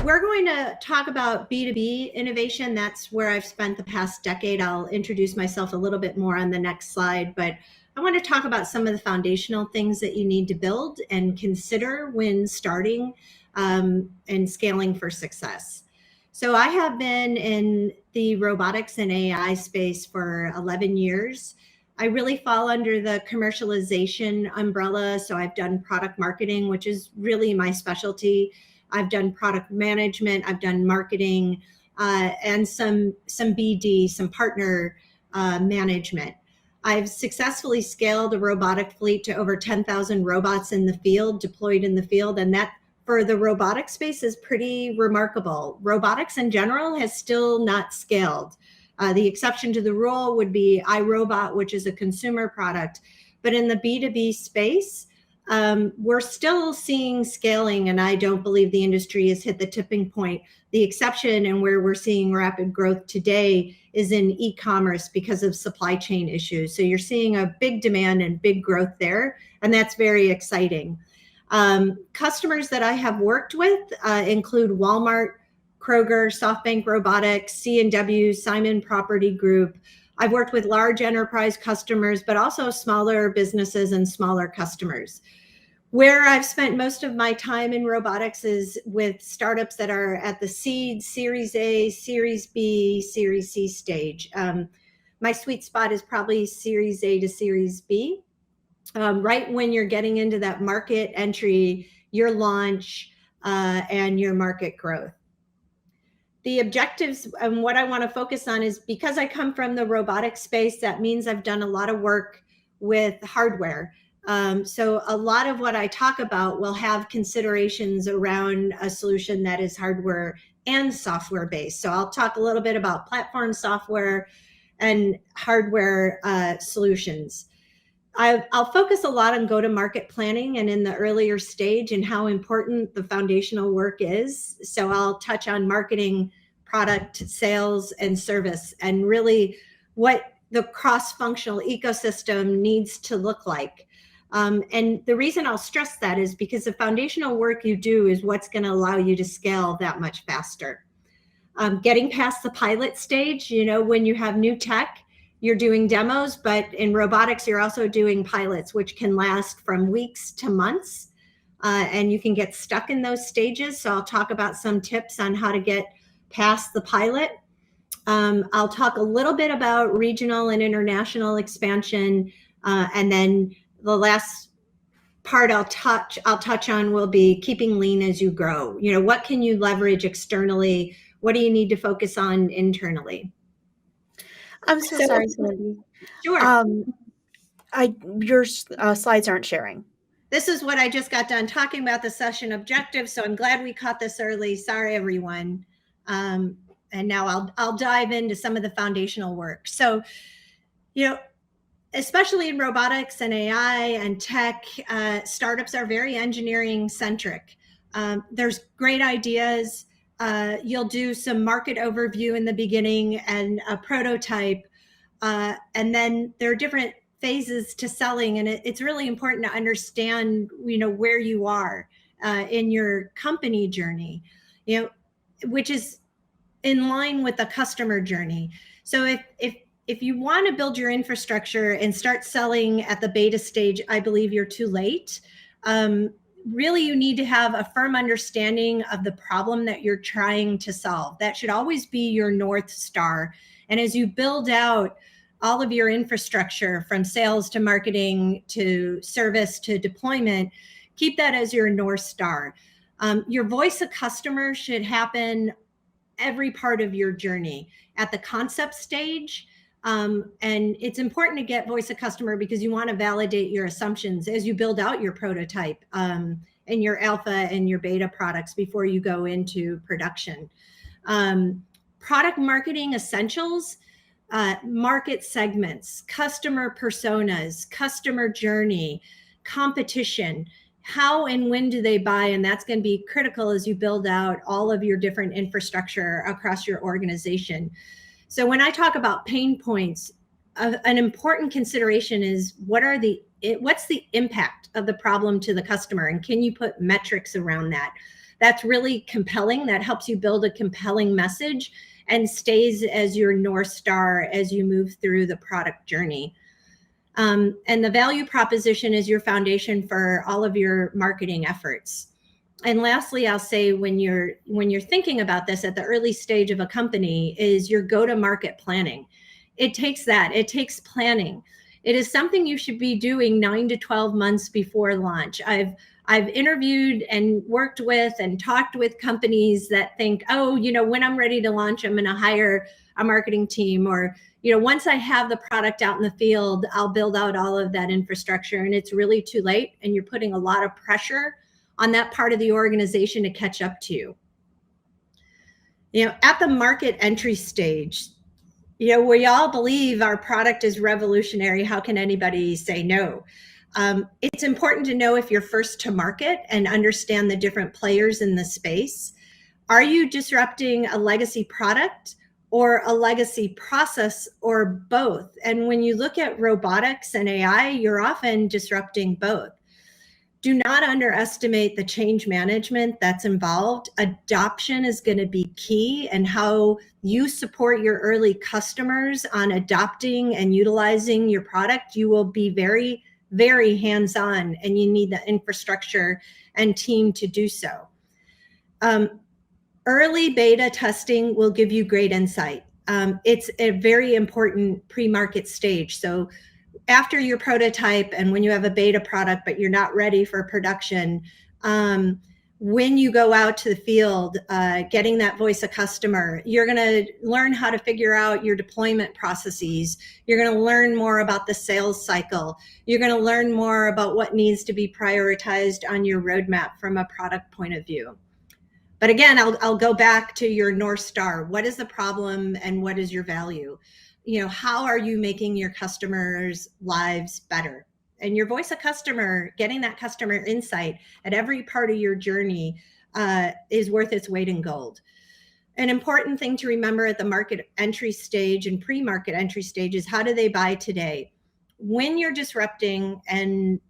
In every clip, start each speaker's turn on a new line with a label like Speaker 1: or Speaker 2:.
Speaker 1: we're going to talk about B2B innovation. That's where I've spent the past decade. I'll introduce myself a little bit more on the next slide, but I want to talk about some of the foundational things that you need to build and consider when starting and scaling for success. So I have been in the robotics and AI space for 11 years. I really fall under the commercialization umbrella. So I've done product marketing, which is really my specialty. I've done product management, I've done marketing, and some BD, some partner management. I've successfully scaled a robotic fleet to over 10,000 robots in the field, deployed in the field, and that for the robotic space is pretty remarkable. Robotics in general has still not scaled. The exception to the rule would be iRobot, which is a consumer product. But in the B2B space, we're still seeing scaling, and I don't believe the industry has hit the tipping point. The exception and where we're seeing rapid growth today is in e-commerce because of supply chain issues. So you're seeing a big demand and big growth there, and that's very exciting. Customers that I have worked with include Walmart, Kroger, SoftBank Robotics, C&W, Simon Property Group. I've worked with large enterprise customers, but also smaller businesses and smaller customers. Where I've spent most of my time in robotics is with startups that are at the seed, Series A, Series B, Series C stage. My sweet spot is probably Series A to Series B, right when you're getting into that market entry, your launch, and your market growth. The objectives and what I want to focus on is because I come from the robotic space, that means I've done a lot of work with hardware. So a lot of what I talk about will have considerations around a solution that is hardware and software based. So I'll talk a little bit about platform software and hardware solutions. I'll focus a lot on go-to-market planning and in the earlier stage and how important the foundational work is. So I'll touch on marketing, product, sales, and service, and really what the cross-functional ecosystem needs to look like. And the reason I'll stress that is because the foundational work you do is what's going to allow you to scale that much faster. Getting past the pilot stage, when you have new tech, you're doing demos, but in robotics, you're also doing pilots, which can last from weeks to months, and you can get stuck in those stages. So I'll talk about some tips on how to get past the pilot. I'll talk a little bit about regional and international expansion, and then the last part I'll touch on will be keeping lean as you grow. What can you leverage externally? What do you need to focus on internally?
Speaker 2: I'm so sorry, Sandy.
Speaker 1: Sure.
Speaker 2: Your slides aren't sharing.
Speaker 1: This is what I just got done talking about, the session objectives. So I'm glad we caught this early. Sorry, everyone. And now I'll dive into some of the foundational work. So, especially in robotics and AI and tech, startups are very engineering centric. There's great ideas. You'll do some market overview in the beginning and a prototype. And then there are different phases to selling. And it's really important to understand, where you are in your company journey, which is in line with the customer journey. So if you want to build your infrastructure and start selling at the beta stage, I believe you're too late. Really, you need to have a firm understanding of the problem that you're trying to solve. That should always be your North Star. And as you build out all of your infrastructure from sales to marketing to service to deployment, keep that as your North Star. Your voice of customer should happen every part of your journey at the concept stage. And it's important to get voice of customer because you want to validate your assumptions as you build out your prototype and your alpha and your beta products before you go into production. Product marketing essentials, market segments, customer personas, customer journey, competition. How and when do they buy? And that's going to be critical as you build out all of your different infrastructure across your organization. So when I talk about pain points, an important consideration is what's the impact of the problem to the customer? And can you put metrics around that? That's really compelling. That helps you build a compelling message and stays as your North Star as you move through the product journey. And the value proposition is your foundation for all of your marketing efforts. And lastly, I'll say when you're thinking about this at the early stage of a company is your go-to-market planning. It takes planning. It is something you should be doing 9 to 12 months before launch. I've interviewed and worked with and talked with companies that think, oh, when I'm ready to launch, I'm going to hire a marketing team, or once I have the product out in the field, I'll build out all of that infrastructure. And it's really too late. And you're putting a lot of pressure on that part of the organization to catch up to you. At the market entry stage, we all believe our product is revolutionary. How can anybody say no? It's important to know if you're first to market and understand the different players in the space. Are you disrupting a legacy product or a legacy process, or both? And when you look at robotics and AI, you're often disrupting both. Do not underestimate the change management that's involved. Adoption is going to be key, and how you support your early customers on adopting and utilizing your product. You will be very, very hands-on, and you need the infrastructure and team to do so. Early beta testing will give you great insight. It's a very important pre-market stage. So after your prototype and when you have a beta product, but you're not ready for production, when you go out to the field, getting that voice of customer, you're going to learn how to figure out your deployment processes. You're going to learn more about the sales cycle. You're going to learn more about what needs to be prioritized on your roadmap from a product point of view. But again, I'll go back to your North Star. What is the problem and what is your value? How are you making your customers' lives better? And your voice of customer, getting that customer insight at every part of your journey is worth its weight in gold. An important thing to remember at the market entry stage and pre-market entry stage is, how do they buy today? When you're disrupting and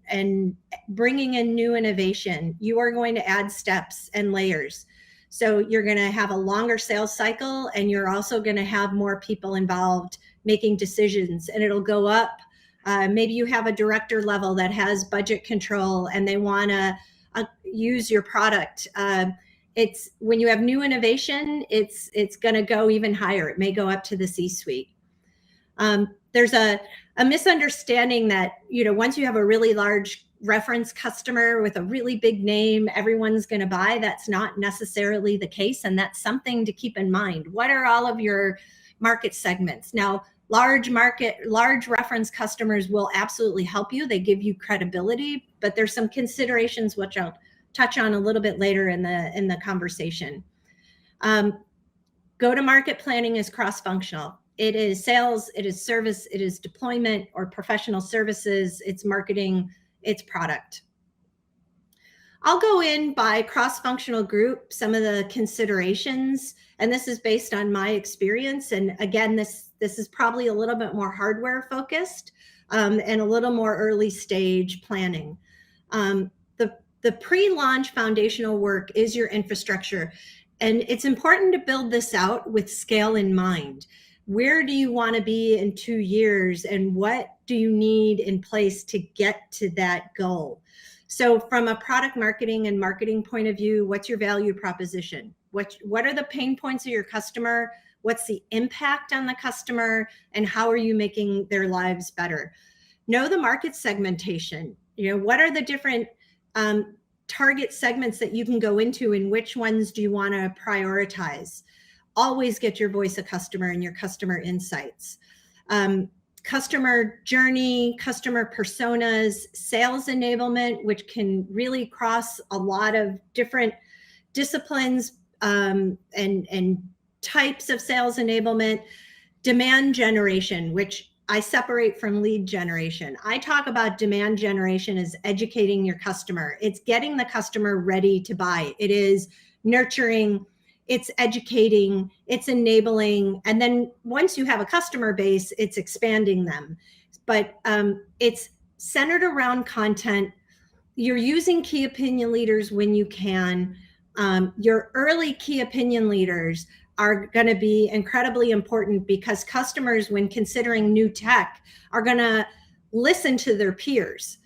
Speaker 1: bringing in new innovation, you are going to add steps and layers. So you're going to have a longer sales cycle, and you're also going to have more people involved making decisions, and it'll go up. Maybe you have a director level that has budget control and they want to use your product. It's when you have new innovation, it's going to go even higher. It may go up to the C-suite. There's a misunderstanding that, once you have a really large reference customer with a really big name, everyone's going to buy. That's not necessarily the case. And that's something to keep in mind. What are all of your market segments? Now, large reference customers will absolutely help you. They give you credibility, but there's some considerations which I'll touch on a little bit later in the conversation. Go-to-market planning is cross-functional. It is sales, it is service, it is deployment or professional services, it's marketing, it's product. I'll go in by cross-functional group, some of the considerations, and this is based on my experience. And again, this is probably a little bit more hardware focused and a little more early stage planning. The pre-launch foundational work is your infrastructure. And it's important to build this out with scale in mind. Where do you want to be in 2 years, and what do you need in place to get to that goal? So from a product marketing and marketing point of view, what's your value proposition? What are the pain points of your customer? What's the impact on the customer? And how are you making their lives better? Know the market segmentation. What are the different target segments that you can go into, and which ones do you want to prioritize? Always get your voice of customer and your customer insights. Customer journey, customer personas, sales enablement, which can really cross a lot of different disciplines and types of sales enablement. Demand generation, which I separate from lead generation. I talk about demand generation as educating your customer. It's getting the customer ready to buy. It is nurturing, it's educating, it's enabling. And then once you have a customer base, it's expanding them. But it's centered around content. You're using key opinion leaders when you can. Your early key opinion leaders are going to be incredibly important because customers, when considering new tech, are going to listen to their peers.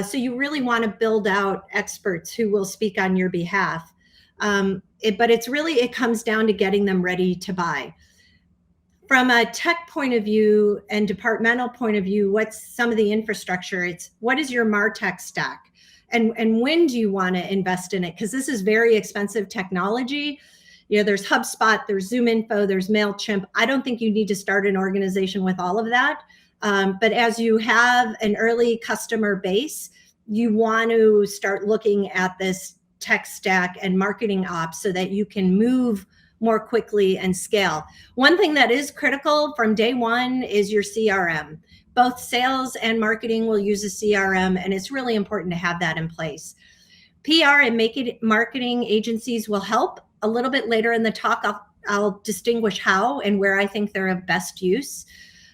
Speaker 1: So you really want to build out experts who will speak on your behalf. But it comes down to getting them ready to buy. From a tech point of view and departmental point of view, what's some of the infrastructure? It's what is your MarTech stack? And when do you want to invest in it? Because this is very expensive technology. There's HubSpot, there's ZoomInfo, there's MailChimp. I don't think you need to start an organization with all of that. But as you have an early customer base, you want to start looking at this tech stack and marketing ops so that you can move more quickly and scale. One thing that is critical from day one is your CRM. Both sales and marketing will use a CRM, and it's really important to have that in place. PR and marketing agencies will help. A little bit later in the talk, I'll distinguish how and where I think they're of best use.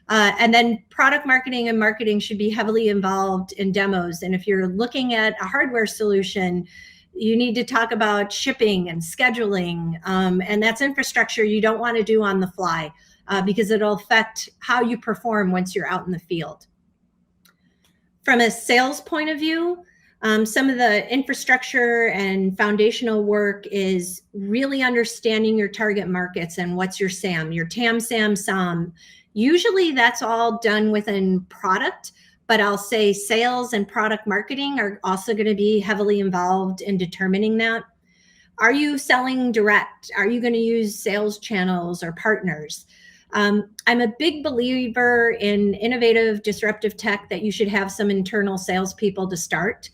Speaker 1: And then product marketing and marketing should be heavily involved in demos. And if you're looking at a hardware solution, you need to talk about shipping and scheduling. And that's infrastructure you don't want to do on the fly because it'll affect how you perform once you're out in the field. From a sales point of view, some of the infrastructure and foundational work is really understanding your target markets and what's your SAM, your TAM, SAM, SOM. Usually that's all done within product, but I'll say sales and product marketing are also going to be heavily involved in determining that. Are you selling direct? Are you going to use sales channels or partners? I'm a big believer in innovative, disruptive tech that you should have some internal salespeople to start.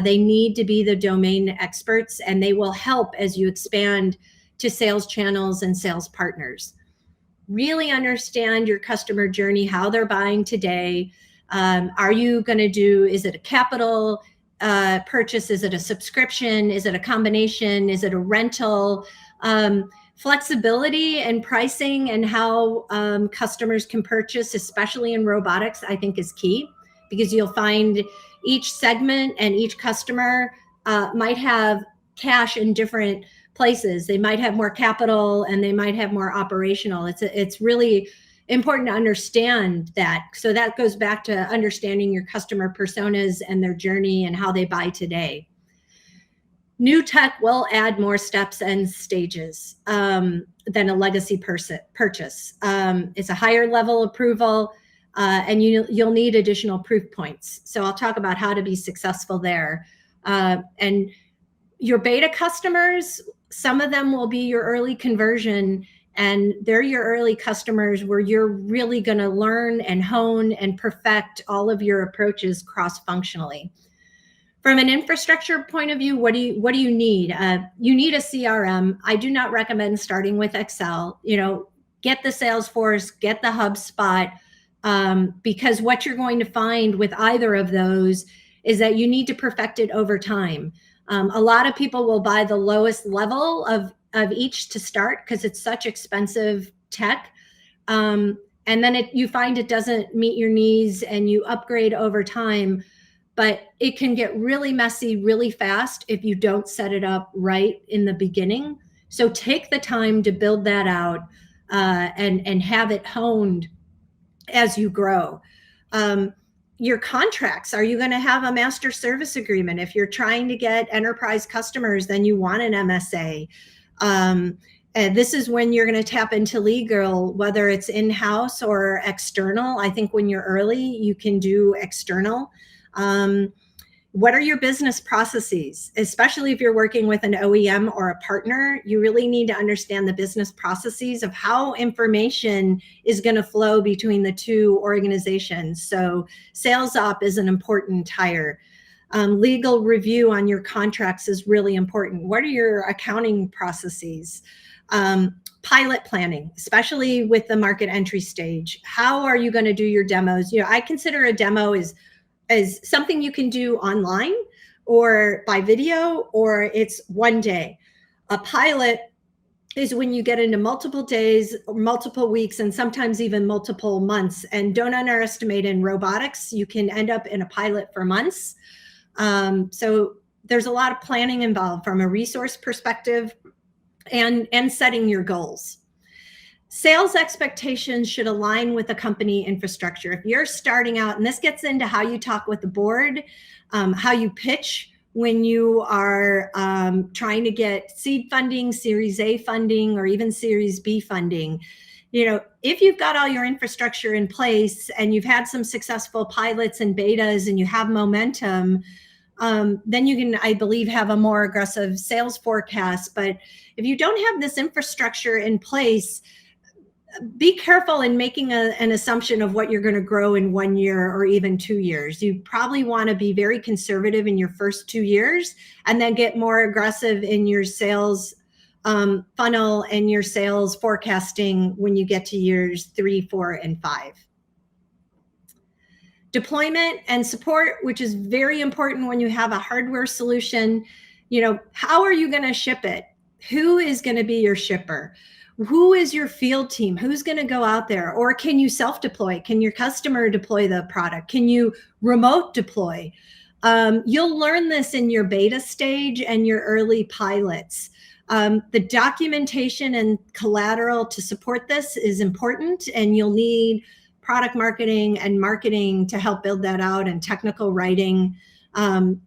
Speaker 1: They need to be the domain experts, and they will help as you expand to sales channels and sales partners. Really understand your customer journey, how they're buying today. Are you going to is it a capital purchase? Is it a subscription? Is it a combination? Is it a rental? Flexibility and pricing and how customers can purchase, especially in robotics, I think is key, because you'll find each segment and each customer might have cash in different places. They might have more capital and they might have more operational. It's really important to understand that. So that goes back to understanding your customer personas and their journey and how they buy today. New tech will add more steps and stages than a legacy purchase. It's a higher level approval, and you'll need additional proof points. So I'll talk about how to be successful there. And your beta customers, some of them will be your early conversion, and they're your early customers where you're really going to learn and hone and perfect all of your approaches cross-functionally. From an infrastructure point of view, what do you need? You need a CRM. I do not recommend starting with Excel. Get the Salesforce, get the HubSpot, because what you're going to find with either of those is that you need to perfect it over time. A lot of people will buy the lowest level of each to start because it's such expensive tech. And then you find it doesn't meet your needs and you upgrade over time. But it can get really messy really fast if you don't set it up right in the beginning. So take the time to build that out and have it honed as you grow. Your contracts, are you going to have a master service agreement? If you're trying to get enterprise customers, then you want an MSA. And this is when you're going to tap into legal, whether it's in-house or external. I think when you're early, you can do external. What are your business processes? Especially if you're working with an OEM or a partner, you really need to understand the business processes of how information is going to flow between the two organizations. So sales op is an important hire. Legal review on your contracts is really important. What are your accounting processes? Pilot planning, especially with the market entry stage. How are you going to do your demos? I consider a demo is something you can do online or by video, or it's one day. A pilot is when you get into multiple days, multiple weeks, and sometimes even multiple months. And don't underestimate in robotics, you can end up in a pilot for months. So there's a lot of planning involved from a resource perspective and setting your goals. Sales expectations should align with the company infrastructure. If you're starting out, and this gets into how you talk with the board, how you pitch when you are trying to get seed funding, Series A funding, or even Series B funding. If you've got all your infrastructure in place and you've had some successful pilots and betas and you have momentum, then you can, I believe, have a more aggressive sales forecast. But if you don't have this infrastructure in place, be careful in making an assumption of what you're going to grow in 1 year or even 2 years. You probably want to be very conservative in your first 2 years and then get more aggressive in your sales funnel and your sales forecasting when you get to years 3, 4, and 5. Deployment and support, which is very important when you have a hardware solution. How are you going to ship it? Who is going to be your shipper? Who is your field team? Who's going to go out there? Or can you self-deploy? Can your customer deploy the product? Can you remote deploy? You'll learn this in your beta stage and your early pilots. The documentation and collateral to support this is important, and you'll need product marketing and marketing to help build that out, and technical writing.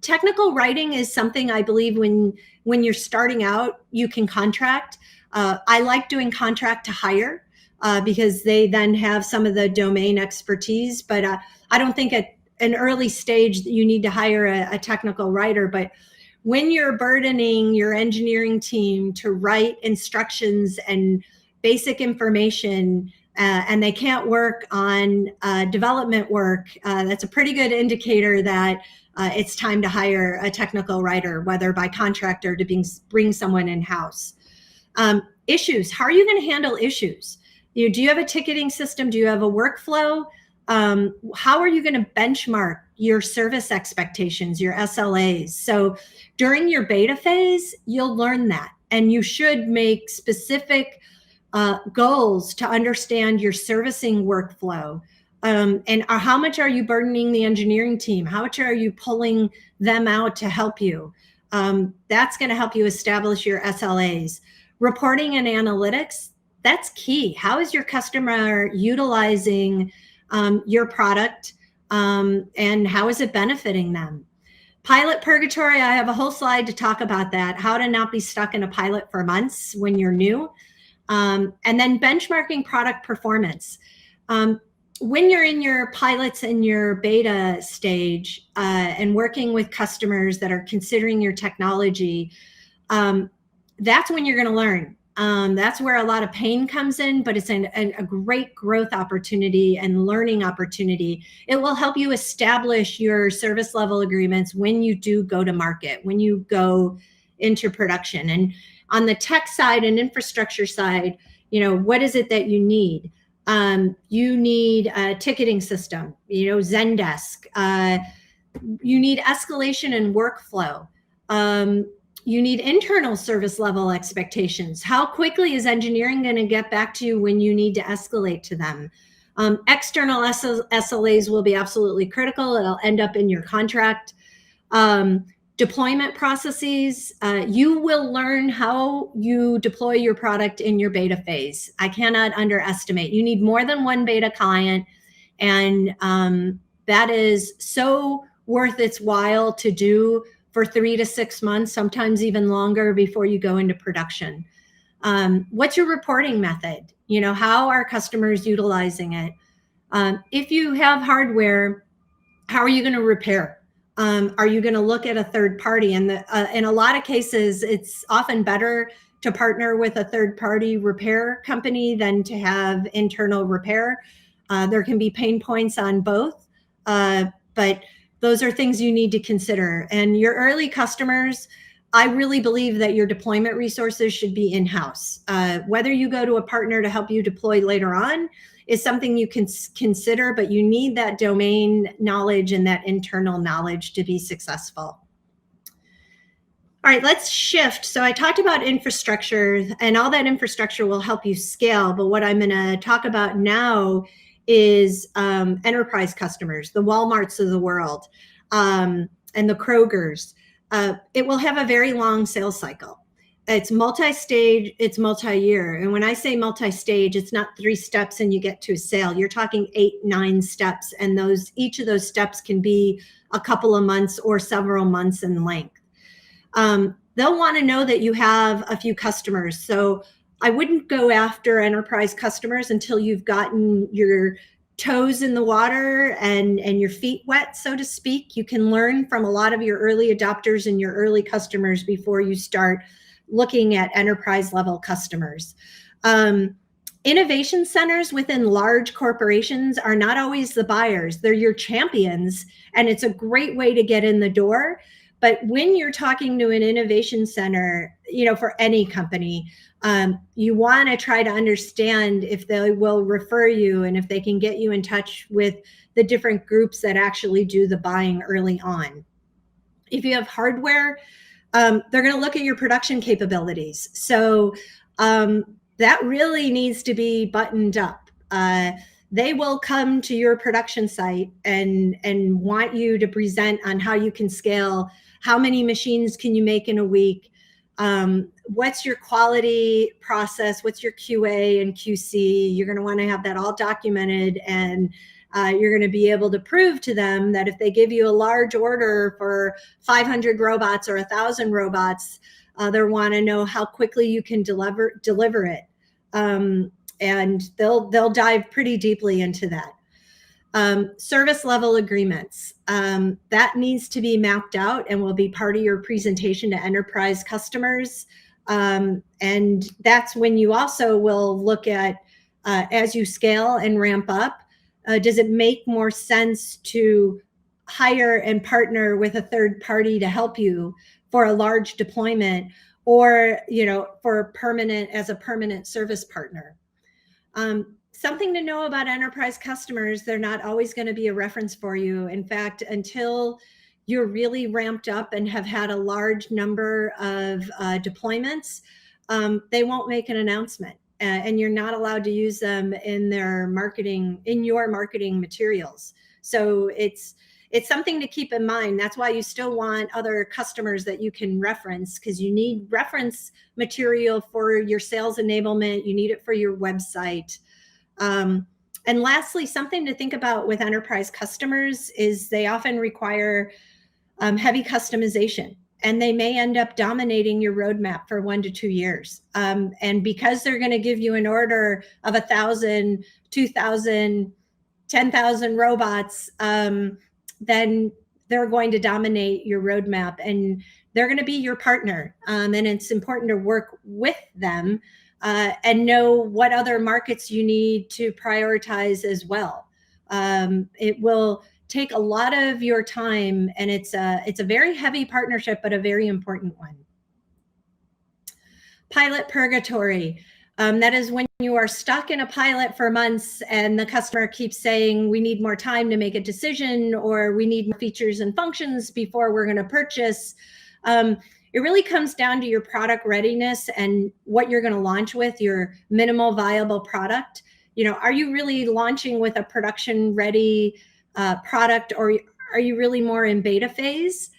Speaker 1: Technical writing is something I believe when you're starting out, you can contract. I like doing contract to hire because they then have some of the domain expertise, but I don't think at an early stage that you need to hire a technical writer. But when you're burdening your engineering team to write instructions and basic information, and they can't work on development work, that's a pretty good indicator that it's time to hire a technical writer, whether by contract or to bring someone in-house. Issues. How are you going to handle issues? Do you have a ticketing system? Do you have a workflow? How are you going to benchmark your service expectations, your SLAs? So during your beta phase, you'll learn that, and you should make specific goals to understand your servicing workflow. And how much are you burdening the engineering team? How much are you pulling them out to help you? That's going to help you establish your SLAs. Reporting and analytics, that's key. How is your customer utilizing your product, and how is it benefiting them? Pilot Purgatory, I have a whole slide to talk about that, how to not be stuck in a pilot for months when you're new. And then benchmarking product performance. When you're in your pilots and your beta stage and working with customers that are considering your technology, that's when you're going to learn. That's where a lot of pain comes in, but it's a great growth opportunity and learning opportunity. It will help you establish your service level agreements when you do go to market, when you go into production. And on the tech side and infrastructure side, what is it that you need? You need a ticketing system, Zendesk. You need escalation and workflow. You need internal service level expectations. How quickly is engineering going to get back to you when you need to escalate to them? External SLAs will be absolutely critical. It'll end up in your contract. Deployment processes, you will learn how you deploy your product in your beta phase. I cannot underestimate. You need more than one beta client, and that is so worth its while to do for 3 to 6 months, sometimes even longer before you go into production. What's your reporting method? How are customers utilizing it? If you have hardware, how are you going to repair? Are you going to look at a third party? And in a lot of cases, it's often better to partner with a third party repair company than to have internal repair. There can be pain points on both, but those are things you need to consider. And your early customers, I really believe that your deployment resources should be in-house. Whether you go to a partner to help you deploy later on is something you can consider, but you need that domain knowledge and that internal knowledge to be successful. All right, let's shift. So I talked about infrastructure, and all that infrastructure will help you scale. But what I'm going to talk about now is enterprise customers, the Walmarts of the world, and the Krogers. it will have a very long sales cycle. It's multi-stage, it's multi-year. And when I say multi-stage, it's not 3 steps and you get to a sale. You're talking 8, 9 steps. And each of those steps can be a couple of months or several months in length. They'll want to know that you have a few customers. So I wouldn't go after enterprise customers until you've gotten your toes in the water and your feet wet, so to speak. You can learn from a lot of your early adopters and your early customers before you start looking at enterprise level customers. Innovation centers within large corporations are not always the buyers. They're your champions, and it's a great way to get in the door. But when you're talking to an innovation center, for any company, you want to try to understand if they will refer you and if they can get you in touch with the different groups that actually do the buying early on. If you have hardware, they're going to look at your production capabilities. So that really needs to be buttoned up. They will come to your production site and want you to present on how you can scale. How many machines can you make in a week? What's your quality process? What's your QA and QC? You're going to want to have that all documented, and you're going to be able to prove to them that if they give you a large order for 500 robots or 1,000 robots, they'll want to know how quickly you can deliver it. And they'll dive pretty deeply into that. Service level agreements, that needs to be mapped out and will be part of your presentation to enterprise customers. And that's when you also will look at, as you scale and ramp up, does it make more sense to hire and partner with a third party to help you for a large deployment, or as a permanent service partner? Something to know about enterprise customers: they're not always going to be a reference for you. In fact, until you're really ramped up and have had a large number of deployments, they won't make an announcement, and you're not allowed to use them in your marketing materials. So it's something to keep in mind. That's why you still want other customers that you can reference, because you need reference material for your sales enablement. You need it for your website. And lastly, something to think about with enterprise customers is they often require heavy customization, and they may end up dominating your roadmap for 1 to 2 years. And because they're going to give you an order of 1,000, 2,000, 10,000 robots, then they're going to dominate your roadmap, and they're going to be your partner. And it's important to work with them and know what other markets you need to prioritize as well. It will take a lot of your time, and it's a very heavy partnership, but a very important one. Pilot Purgatory. That is when you are stuck in a pilot for months and the customer keeps saying, we need more time to make a decision, or we need more features and functions before we're going to purchase. It really comes down to your product readiness and what you're going to launch with, your minimal viable product. Are you really launching with a production ready product, or are you really more in beta phase?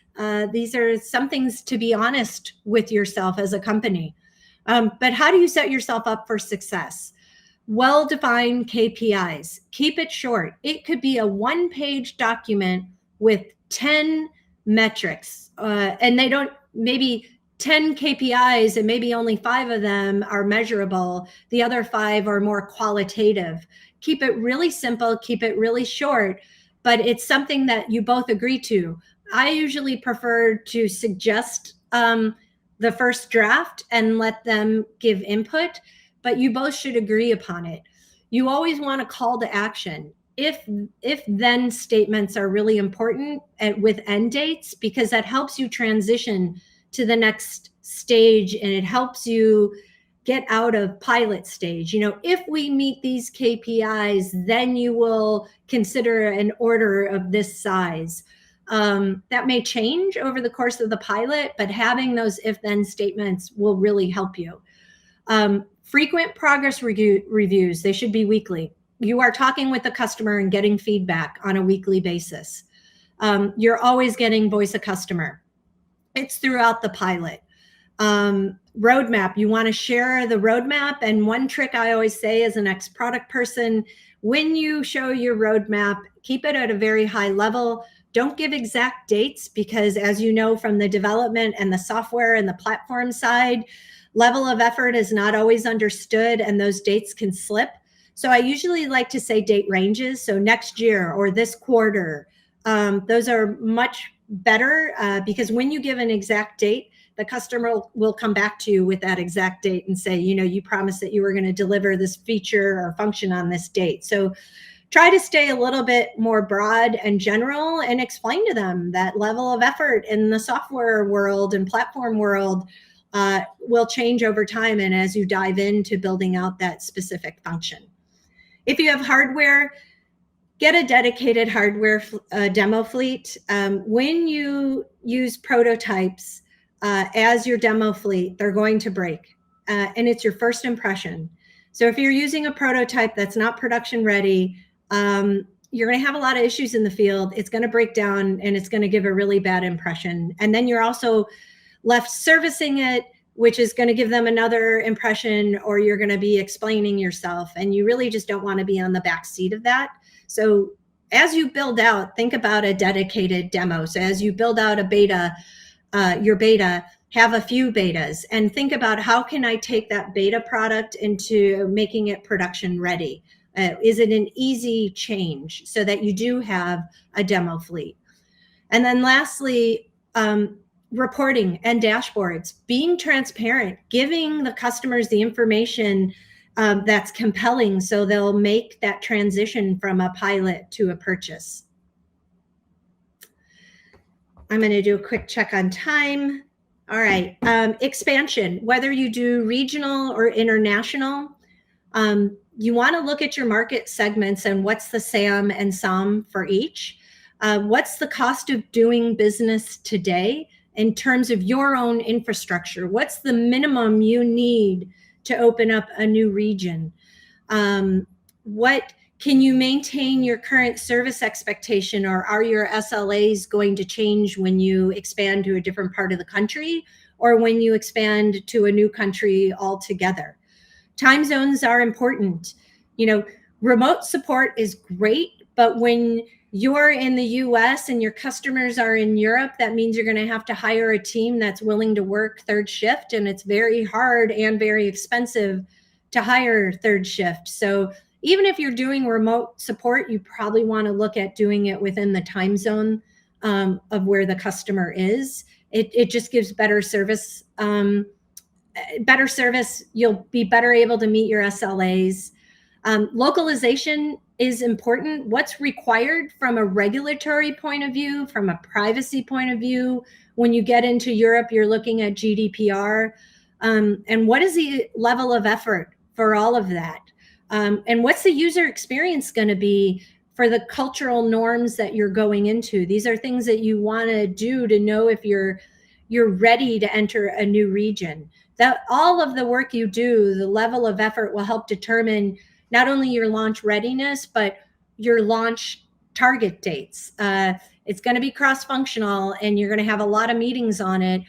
Speaker 1: These are some things to be honest with yourself as a company. But how do you set yourself up for success? Well-defined KPIs. Keep it short. It could be a 1-page document with 10 metrics, and maybe 10 KPIs, and maybe only 5 of them are measurable. The other 5 are more qualitative. Keep it really simple, keep it really short, but it's something that you both agree to. I usually prefer to suggest the first draft and let them give input, but you both should agree upon it. You always want a call to action. If then statements are really important, and with end dates, because that helps you transition to the next stage, and it helps you get out of pilot stage. If we meet these KPIs, then you will consider an order of this size. That may change over the course of the pilot, but having those if-then statements will really help you. Frequent progress reviews, they should be weekly. You are talking with the customer and getting feedback on a weekly basis. You're always getting voice of customer. It's throughout the pilot. Roadmap, you want to share the roadmap. And one trick I always say as an ex-product person, when you show your roadmap, keep it at a very high level. Don't give exact dates because, as you know, from the development and the software and the platform side, level of effort is not always understood and those dates can slip. So I usually like to say date ranges. So next year or this quarter, those are much better because when you give an exact date, the customer will come back to you with that exact date and say, you know, you promised that you were going to deliver this feature or function on this date. So try to stay a little bit more broad and general and explain to them that level of effort in the software world and platform world will change over time and as you dive into building out that specific function. If you have hardware, get a dedicated hardware demo fleet. When you use prototypes as your demo fleet, they're going to break and it's your first impression. So if you're using a prototype that's not production ready, you're going to have a lot of issues in the field. It's going to break down and it's going to give a really bad impression. And then you're also left servicing it, which is going to give them another impression, or you're going to be explaining yourself. And you really just don't want to be on the back seat of that. So as you build out, think about a dedicated demo. So as you build out a beta, your beta, have a few betas and think about how can I take that beta product into making it production ready? Is it an easy change so that you do have a demo fleet? And then lastly, reporting and dashboards, being transparent, giving the customers the information that's compelling so they'll make that transition from a pilot to a purchase. I'm going to do a quick check on time. All right. Expansion, whether you do regional or international, you want to look at your market segments and what's the SAM and SOM for each. What's the cost of doing business today in terms of your own infrastructure? What's the minimum you need to open up a new region? What can you maintain your current service expectation, or are your SLAs going to change when you expand to a different part of the country or when you expand to a new country altogether? Time zones are important. You know, remote support is great, but when you're in the US and your customers are in Europe, that means you're going to have to hire a team that's willing to work third shift, and it's very hard and very expensive to hire third shift. So even if you're doing remote support, you probably want to look at doing it within the time zone of where the customer is. It just gives better service. You'll be better able to meet your SLAs. Localization is important. What's required from a regulatory point of view, from a privacy point of view? When you get into Europe, you're looking at GDPR. And what is the level of effort for all of that? And what's the user experience going to be for the cultural norms that you're going into? These are things that you want to do to know if you're ready to enter a new region. That all of the work you do, the level of effort will help determine not only your launch readiness, but your launch target dates. It's going to be cross-functional and you're going to have a lot of meetings on it.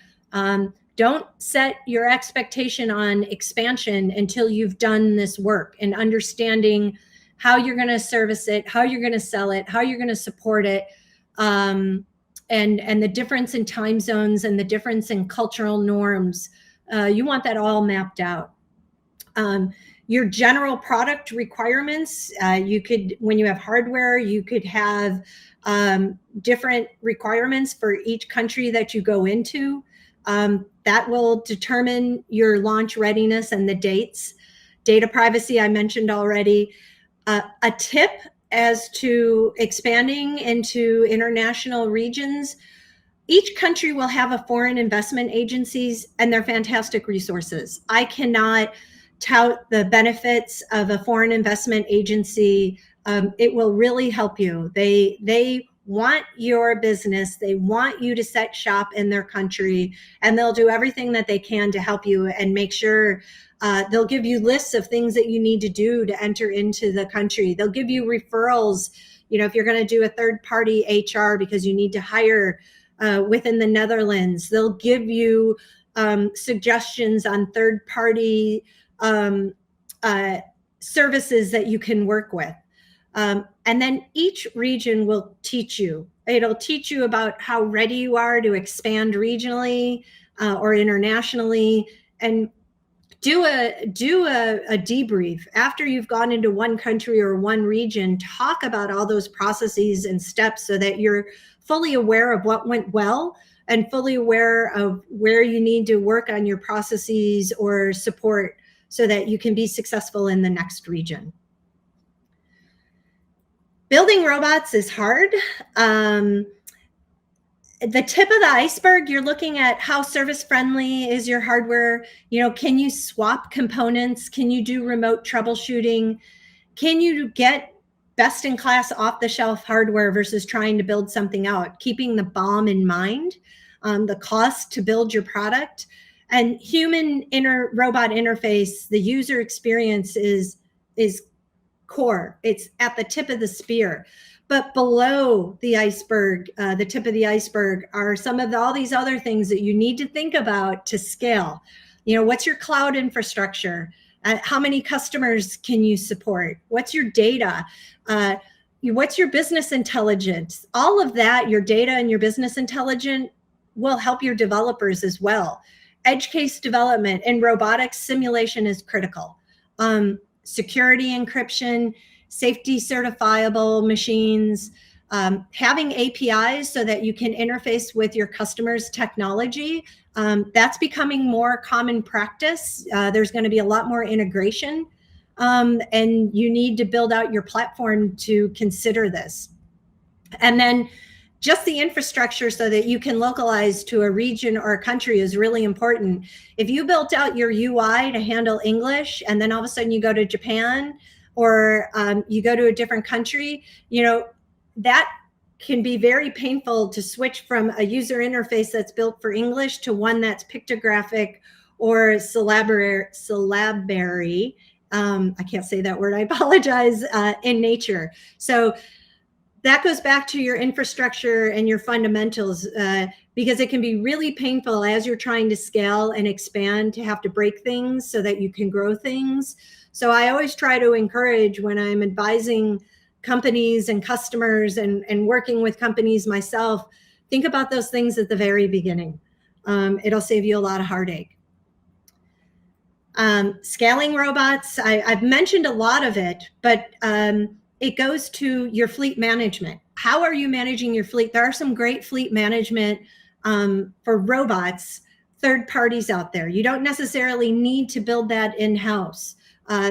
Speaker 1: Don't set your expectation on expansion until you've done this work and understanding how you're going to service it, how you're going to sell it, how you're going to support it, and the difference in time zones and the difference in cultural norms. You want that all mapped out. Your general product requirements, you could, when you have hardware, you could have different requirements for each country that you go into. That will determine your launch readiness and the dates. Data privacy, I mentioned already. A tip as to expanding into international regions, each country will have a foreign investment agencies, and they're fantastic resources. I cannot tout the benefits of a foreign investment agency. It will really help you. They want your business. They want you to set shop in their country, and they'll do everything that they can to help you and make sure they'll give you lists of things that you need to do to enter into the country. They'll give you referrals. You know, if you're going to do a third party HR because you need to hire within the Netherlands. They'll give you suggestions on third-party services that you can work with. And then each region will teach you. It'll teach you about how ready you are to expand regionally or internationally, and do a debrief after you've gone into one country or one region. Talk about all those processes and steps so that you're fully aware of what went well and fully aware of where you need to work on your processes or support so that you can be successful in the next region. Building robots is hard. The tip of the iceberg, you're looking at how service friendly is your hardware. Can you swap components? Can you do remote troubleshooting? Can you get best in class off the shelf hardware versus trying to build something out, keeping the BOM in mind, the cost to build your product, and human robot interface. The user experience is core. It's at the tip of the spear. But below the iceberg, the tip of the iceberg, are some of all these other things that you need to think about to scale. What's your cloud infrastructure? How many customers can you support? What's your data? What's your business intelligence? All of that, your data and your business intelligence, will help your developers as well. Edge case development and robotics simulation is critical. Security encryption, safety certifiable machines, having APIs so that you can interface with your customers' technology. That's becoming more common practice. There's going to be a lot more integration, and you need to build out your platform to consider this. And then just the infrastructure so that you can localize to a region or a country is really important. If you built out your UI to handle English, and then all of a sudden you go to Japan, or you go to a different country, that can be very painful to switch from a user interface that's built for English to one that's pictographic or syllabary. I can't say that word, I apologize, in nature. So that goes back to your infrastructure and your fundamentals, because it can be really painful as you're trying to scale and expand to have to break things so that you can grow things. So I always try to encourage, when I'm advising companies and customers and working with companies myself, think about those things at the very beginning. It'll save you a lot of heartache. Scaling robots, I've mentioned a lot of it, but it goes to your fleet management. How are you managing your fleet? There are some great fleet management for robots, third parties out there. You don't necessarily need to build that in-house.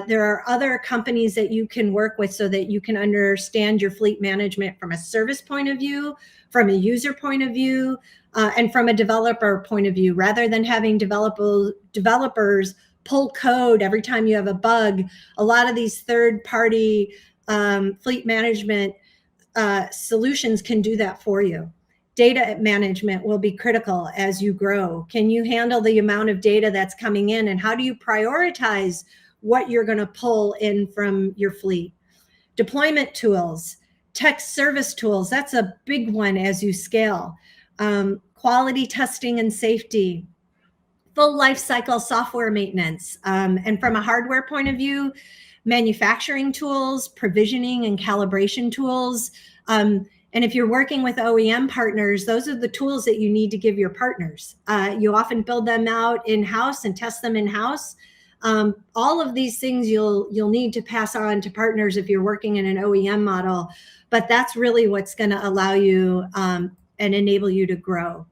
Speaker 1: There are other companies that you can work with so that you can understand your fleet management from a service point of view, from a user point of view, and from a developer point of view, rather than having developers pull code every time you have a bug. A lot of these third-party fleet management solutions can do that for you. Data management will be critical as you grow. Can you handle the amount of data that's coming in, and how do you prioritize what you're going to pull in from your fleet? Deployment tools, tech service tools, that's a big one as you scale. Quality testing and safety, full life cycle software maintenance, and from a hardware point of view, manufacturing tools, provisioning and calibration tools. And if you're working with OEM partners, those are the tools that you need to give your partners. You often build them out in-house and test them in-house. All of these things you'll need to pass on to partners if you're working in an OEM model, but that's really what's going to allow you and enable you to grow.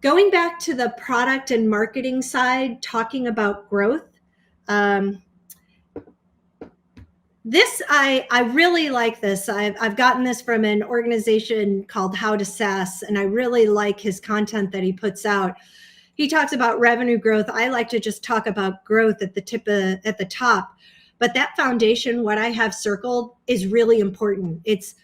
Speaker 1: Going back to the product and marketing side, talking about growth, this, I really like this. I've gotten this from an organization called How to SaaS, and I really like his content that he puts out. He talks about revenue growth. I like to just talk about growth at the top. But that foundation, what I have circled, is really important. It's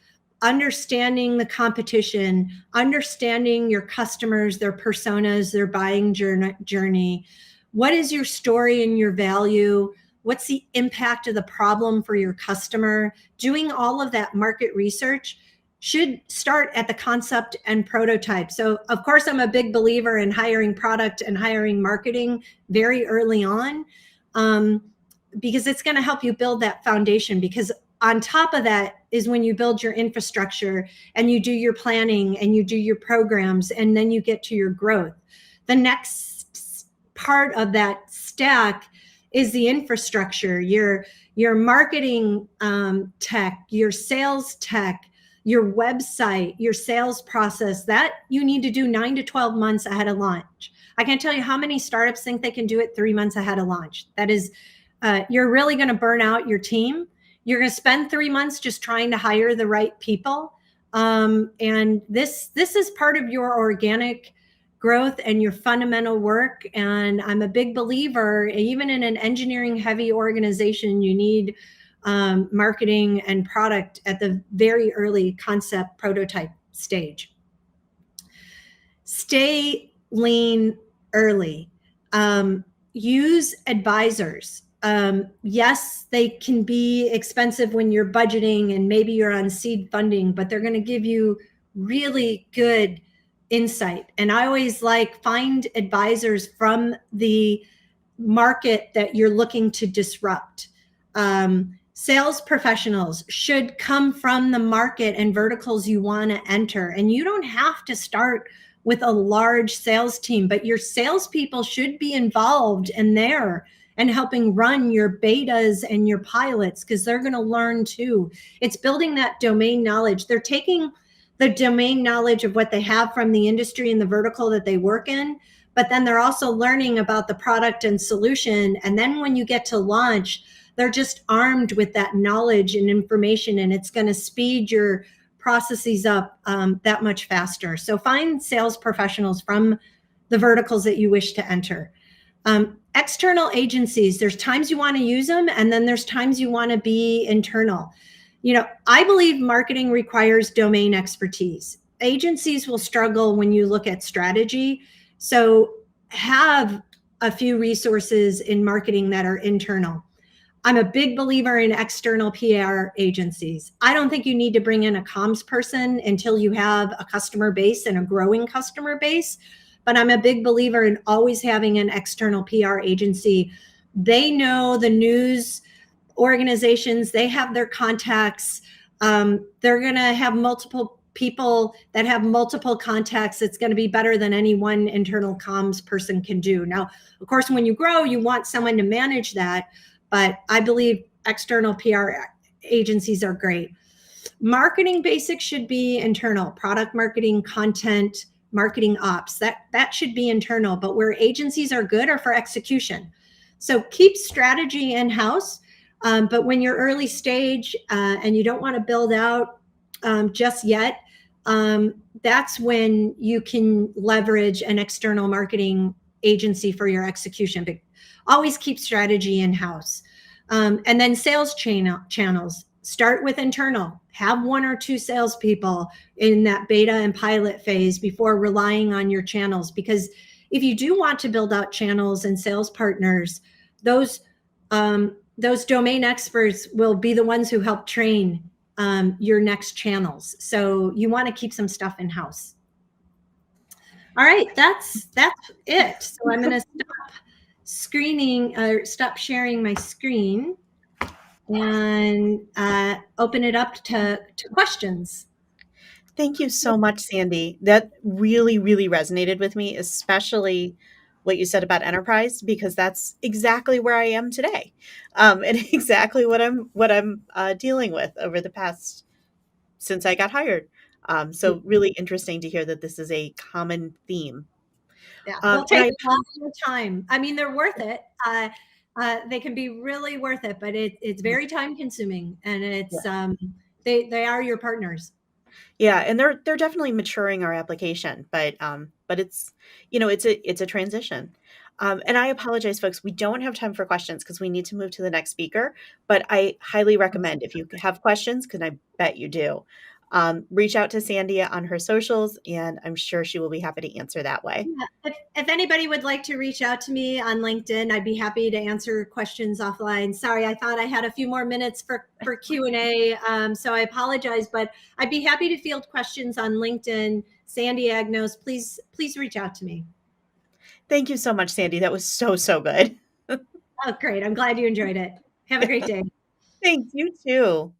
Speaker 1: understanding the competition, understanding your customers, their personas, their buying journey. What is your story and your value? What's the impact of the problem for your customer? Doing all of that market research should start at the concept and prototype. So, of course, I'm a big believer in hiring product and hiring marketing very early on, because it's going to help you build that foundation. Because on top of that is when you build your infrastructure and you do your planning and you do your programs, and then you get to your growth. The next part of that stack is the infrastructure, your marketing tech, your sales tech, your website, your sales process. That you need to do 9 to 12 months ahead of launch. I can't tell you how many startups think they can do it 3 months ahead of launch. That is, you're really going to burn out your team. You're going to spend 3 months just trying to hire the right people. And this is part of your organic growth and your fundamental work. And I'm a big believer, even in an engineering heavy organization, you need marketing and product at the very early concept prototype stage. Stay lean early. Use advisors. Yes, they can be expensive when you're budgeting and maybe you're on seed funding, but they're going to give you really good insight. And I always find advisors from the market that you're looking to disrupt. Sales professionals should come from the market and verticals you want to enter. And you don't have to start with a large sales team, but your salespeople should be involved in there and helping run your betas and your pilots, because they're going to learn too. It's building that domain knowledge. They're taking the domain knowledge of what they have from the industry and the vertical that they work in, but then they're also learning about the product and solution. And then when you get to launch, they're just armed with that knowledge and information, and it's going to speed your processes up that much faster. So find sales professionals from the verticals that you wish to enter. External agencies, there's times you want to use them, and then there's times you want to be internal. I believe marketing requires domain expertise. Agencies will struggle when you look at strategy. So have a few resources in marketing that are internal. I'm a big believer in external PR agencies. I don't think you need to bring in a comms person until you have a customer base and a growing customer base. But I'm a big believer in always having an external PR agency. They know the news organizations, they have their contacts. They're going to have multiple people that have multiple contacts. It's going to be better than any one internal comms person can do. Now, of course, when you grow, you want someone to manage that. But I believe external PR agencies are great. Marketing basics should be internal. Product marketing, content, marketing ops, that should be internal. But where agencies are good are for execution. So keep strategy in-house. But when you're early stage and you don't want to build out just yet, that's when you can leverage an external marketing agency for your execution. But always keep strategy in-house. And then sales channels. Start with internal. Have 1 or 2 salespeople in that beta and pilot phase before relying on your channels. Because if you do want to build out channels and sales partners, those domain experts will be the ones who help train your next channels. So you want to keep some stuff in-house. All right, that's it. So I'm going to stop sharing my screen and open it up to questions.
Speaker 2: Thank you so much, Sandy. That really, really resonated with me, especially what you said about enterprise, because that's exactly where I am today, and exactly what I'm dealing with over the past since I got hired. So really interesting to hear that this is a common theme.
Speaker 1: Yeah, they'll take a lot of time. I mean, they're worth it. They can be really worth it, but it's very time consuming, and it's they are your partners.
Speaker 2: Yeah, and they're definitely maturing our application, but it's it's a transition. And I apologize, folks, we don't have time for questions because we need to move to the next speaker. But I highly recommend if you have questions, because I bet you do, reach out to Sandy on her socials, and I'm sure she will be happy to answer that way.
Speaker 1: Yeah. If anybody would like to reach out to me on LinkedIn, I'd be happy to answer questions offline. Sorry, I thought I had a few more minutes for Q&A, so I apologize, but I'd be happy to field questions on LinkedIn. Sandy Agnos, please reach out to me.
Speaker 2: Thank you so much, Sandy. That was so, so good.
Speaker 1: Oh, great. I'm glad you enjoyed it. Have a great day.
Speaker 2: Thanks. You too.